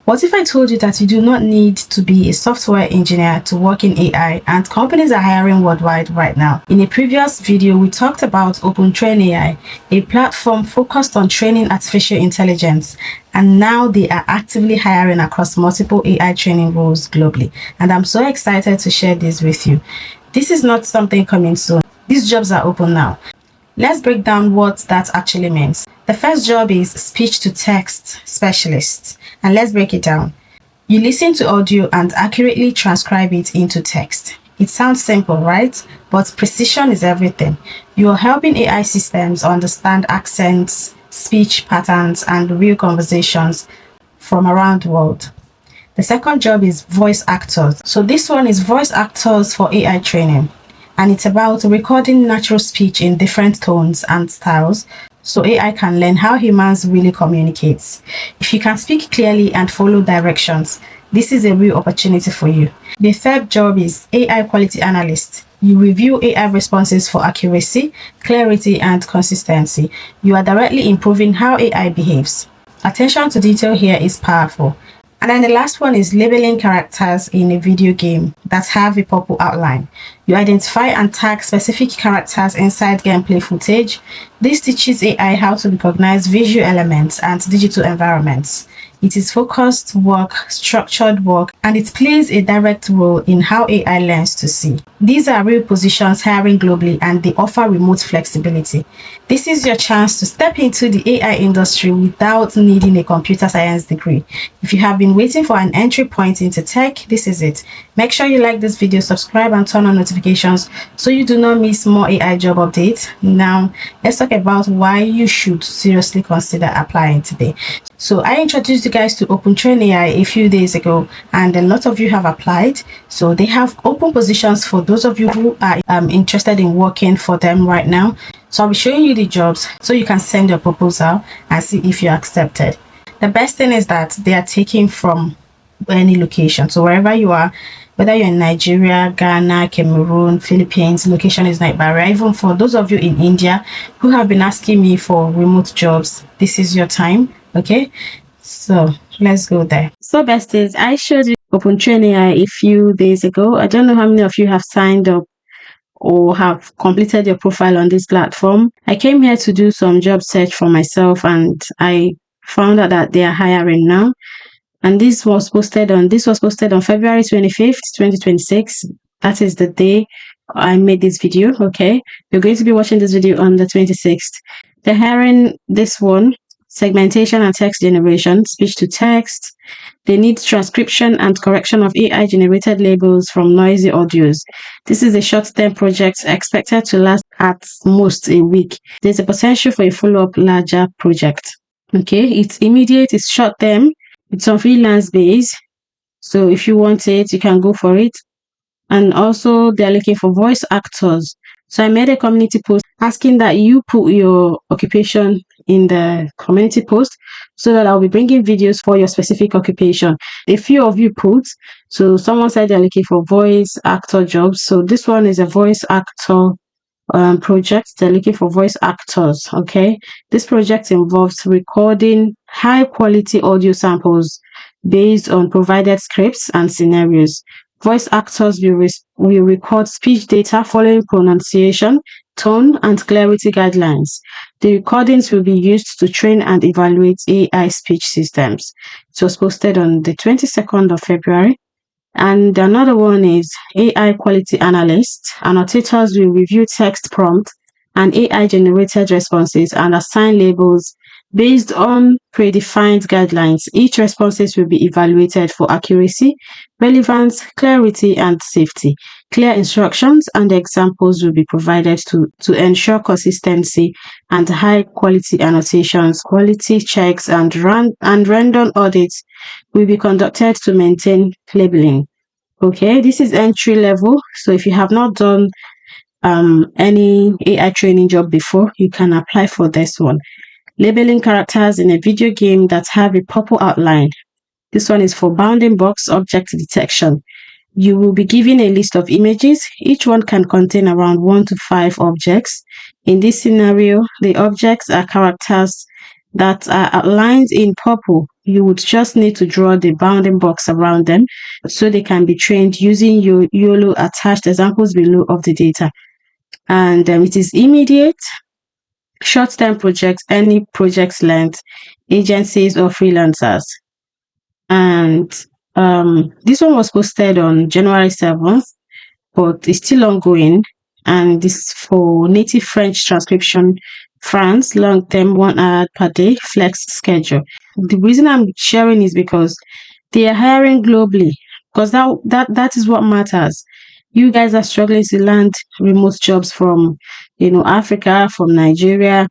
What if I told you that you do not need to be a software engineer to work in AI, and companies are hiring worldwide right now? In a previous video, we talked about OpenTrain AI, a platform focused on training artificial intelligence, and now they are actively hiring across multiple AI training roles globally. And I'm so excited to share this with you. This is not something coming soon. These jobs are open now. Let's break down what that actually means. The first job is speech to text specialist, and let's break it down. You listen to audio and accurately transcribe it into text. It sounds simple, right? But precision is everything. You are helping AI systems understand accents, speech patterns, and real conversations from around the world. The second job is voice actors. So this one is voice actors for AI training. And it's about recording natural speech in different tones and styles so AI can learn how humans really communicate. If you can speak clearly and follow directions, this is a real opportunity for you. The third job is AI quality analyst. You review AI responses for accuracy, clarity, and consistency. You are directly improving how AI behaves. Attention to detail here is powerful. And then the last one is labeling characters in a video game that have a purple outline. You identify and tag specific characters inside gameplay footage. This teaches AI how to recognize visual elements and digital environments. It is focused work, structured work, and it plays a direct role in how AI learns to see. These are real positions hiring globally, and they offer remote flexibility. This is your chance to step into the AI industry without needing a computer science degree. If you have been waiting for an entry point into tech, this is it. Make sure you like this video, subscribe, and turn on notifications so you do not miss more AI job updates. Now, let's talk about why you should seriously consider applying today. So I introduced you guys to OpenTrain AI a few days ago, and a lot of you have applied. So they have open positions for those of you who are interested in working for them right now. So I'll be showing you the jobs so you can send your proposal and see if you're accepted. The best thing is that they are taking from any location. So wherever you are, whether you're in Nigeria, Ghana, Cameroon, Philippines, location is not barrier. Even for those of you in India who have been asking me for remote jobs, this is your time. Okay, so let's go there. So besties, I showed you OpenTrain AI a few days ago. I don't know how many of you have signed up or have completed your profile on this platform. I came here to do some job search for myself, and I found out that they are hiring now. And this was posted on February 25th, 2026. That is the day I made this video. Okay, you're going to be watching this video on the 26th. They're hiring this one, segmentation and text generation, speech to text. They need transcription and correction of AI generated labels from noisy audios. This is a short-term project expected to last at most a week. There's a potential for a follow-up larger project. Okay, it's immediate, it's short-term, it's on freelance base. So if you want it, you can go for it. And also they're looking for voice actors. So I made a community post asking that you put your occupation in the community post so that I'll be bringing videos for your specific occupation. A few of you put, so someone said they're looking for voice actor jobs. So this one is a voice actor project. They're looking for voice actors. Okay, this project involves recording high quality audio samples based on provided scripts and scenarios. Voice actors will record speech data following pronunciation, tone, and clarity guidelines. The recordings will be used to train and evaluate AI speech systems. It was posted on the 22nd of February. And another one is AI quality analyst. Annotators will review text prompt and AI generated responses and assign labels based on predefined guidelines. Each responses will be evaluated for accuracy, relevance, clarity, and safety. Clear instructions and examples will be provided to ensure consistency, and high quality annotations, quality checks, and random audits will be conducted to maintain labeling. Okay, this is entry level. So if you have not done any AI training job before, you can apply for this one. Labeling characters in a video game that have a purple outline. This one is for bounding box object detection. You will be given a list of images. Each one can contain around 1 to 5 objects. In this scenario, the objects are characters that are outlined in purple You would just need to draw the bounding box around them so they can be trained using your YOLO attached examples below of the data. And it is immediate, short-term projects, any projects length, agencies or freelancers. And this one was posted on January 7th, but it's still ongoing. And this is for native French transcription, France, long-term 1 hour per day, flex schedule. The reason I'm sharing is because they are hiring globally, because that is what matters. You guys are struggling to land remote jobs from, Africa, from Nigeria.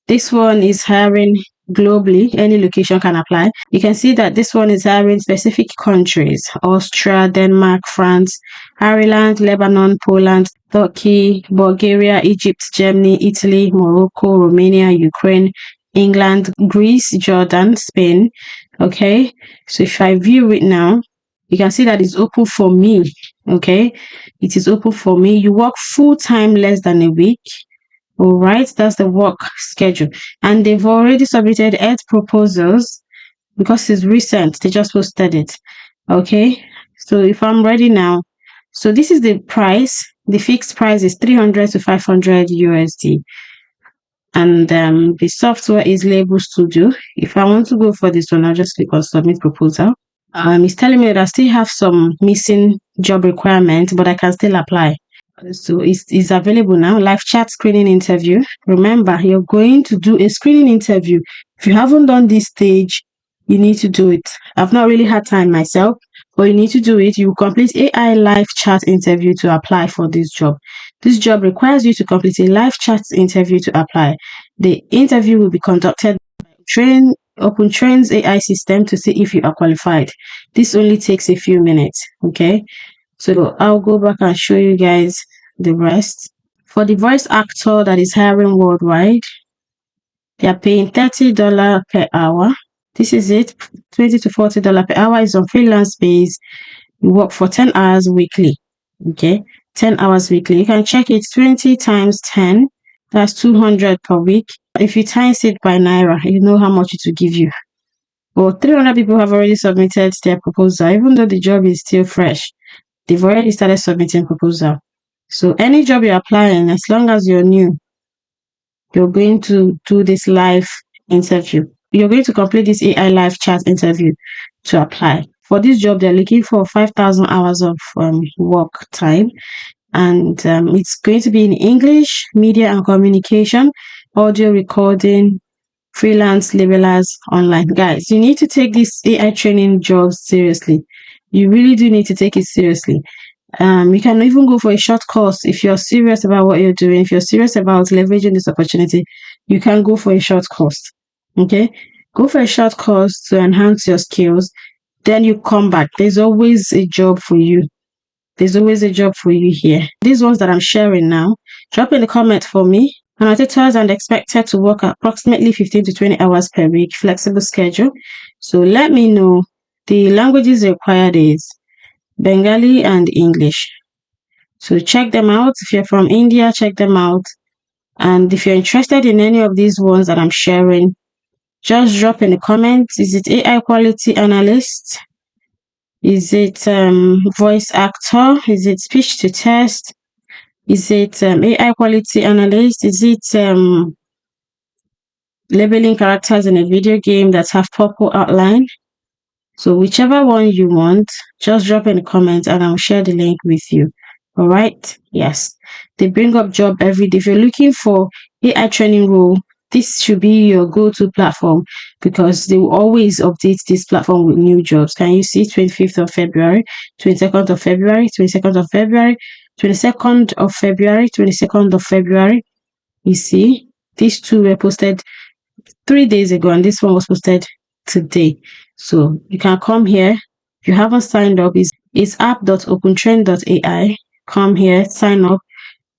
This one is hiring globally. Any location can apply. You can see that this one is hiring specific countries: Austria, Denmark, France, Ireland, Lebanon, Poland, Turkey, Bulgaria, Egypt, Germany, Italy, Morocco, Romania, Ukraine, England, Greece, Jordan, Spain. Okay, so if I view it now, you can see that it's open for me. Okay, it is open for me. You work full time, less than a week. All right, that's the work schedule. And they've already submitted 8 proposals because it's recent. They just posted it. Okay, so if I'm ready now, so this is the price. The fixed price is 300 to 500 USD. And the software is Label Studio. If I want to go for this one, I'll just click on Submit Proposal. It's telling me that I still have some missing job requirements, but I can still apply. So it's available now. Live chat screening interview. Remember, you're going to do a screening interview. If you haven't done this stage, you need to do it. I've not really had time myself, but you need to do it. You complete AI live chat interview to apply for this job. This job requires you to complete a live chat interview to apply. The interview will be conducted by OpenTrain's AI system to see if you are qualified. This only takes a few minutes. Okay. So I'll go back and show you guys the rest. For the voice actor that is hiring worldwide, they are paying $30 per hour. This is it. $20 to $40 per hour is on freelance base. You work for 10 hours weekly. Okay, 10 hours weekly. You can check it. 20 times 10. That's 200 per week. If you times it by Naira, you know how much it will give you. Well, 300 people have already submitted their proposal, even though the job is still fresh. They've already started submitting proposal. So any job you're applying, as long as you're new, you're going to do this live interview. You're going to complete this AI live chat interview to apply. For this job, they're looking for 5,000 hours of work time. And it's going to be in English, media and communication, audio recording, freelance labelers, online. Guys, you need to take this AI training job seriously. You really do need to take it seriously. You can even go for a short course if you're serious about what you're doing. If you're serious about leveraging this opportunity, you can go for a short course. Okay, go for a short course to enhance your skills. Then you come back. There's always a job for you. There's always a job for you here. These ones that I'm sharing now, drop in the comment for me. Annotators are expected to work approximately 15 to 20 hours per week, flexible schedule. So let me know. The languages required is Bengali and English. So check them out. If you're from India, check them out. And if you're interested in any of these ones that I'm sharing, just drop in the comments. Is it AI quality analyst? Is it voice actor? Is it speech to text? Is it AI quality analyst? Is it labeling characters in a video game that have purple outline? So whichever one you want, just drop in the comments and I'll share the link with you. All right. Yes. They bring up job every day. If you're looking for AI training role, this should be your go-to platform because they will always update this platform with new jobs. Can you see 25th of February, 22nd of February, 22nd of February, 22nd of February, 22nd of February? You see, these two were posted 3 days ago and this one was posted today. So you can come here. If you haven't signed up, it's app.opentrain.ai. Come here, sign up,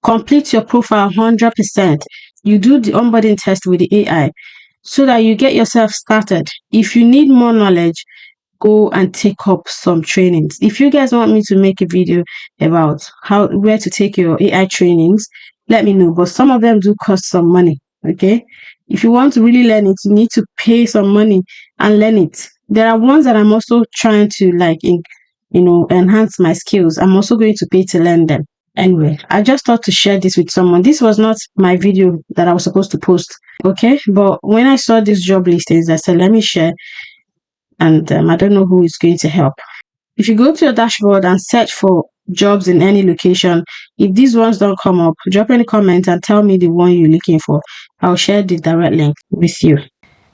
complete your profile 100%. You do the onboarding test with the AI so that you get yourself started. If you need more knowledge, go and take up some trainings. If you guys want me to make a video about where to take your AI trainings, let me know. But some of them do cost some money. Okay. If you want to really learn it, you need to pay some money and learn it. There are ones that I'm also trying to enhance my skills. I'm also going to pay to learn them. Anyway, I just thought to share this with someone. This was not my video that I was supposed to post, okay? But when I saw these job listings, I said, let me share, and I don't know who is going to help. If you go to your dashboard and search for jobs in any location, if these ones don't come up, drop any comment and tell me the one you're looking for. I'll share the direct link with you.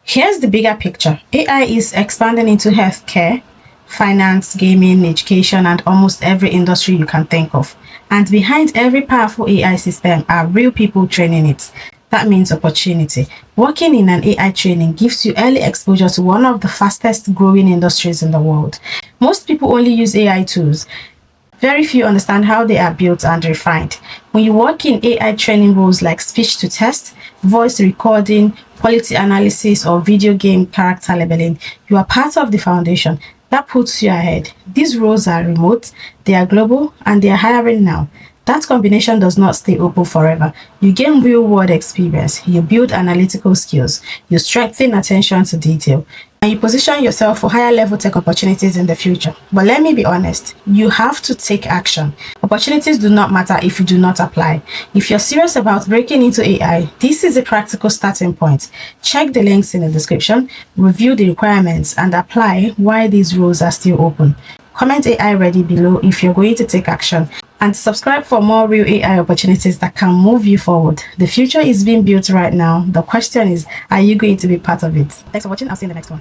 Here's the bigger picture. AI is expanding into healthcare, finance, gaming, education, and almost every industry you can think of. And behind every powerful AI system are real people training it. That means opportunity. Working in an AI training gives you early exposure to one of the fastest growing industries in the world. Most people only use AI tools. Very few understand how they are built and refined. When you work in AI training roles like speech to text, voice recording, quality analysis, or video game character labeling, you are part of the foundation. That puts you ahead. These roles are remote, they are global, and they are hiring now. That combination does not stay open forever. You gain real-world experience, you build analytical skills, you strengthen attention to detail, and you position yourself for higher level tech opportunities in the future. But let me be honest, you have to take action. Opportunities do not matter if you do not apply. If you're serious about breaking into AI, this is a practical starting point. Check the links in the description, review the requirements, and apply while these roles are still open. Comment AI ready below if you're going to take action, and subscribe for more real AI opportunities that can move you forward. The future is being built right now. The question is, are you going to be part of it? Thanks for watching. I'll see you in the next one.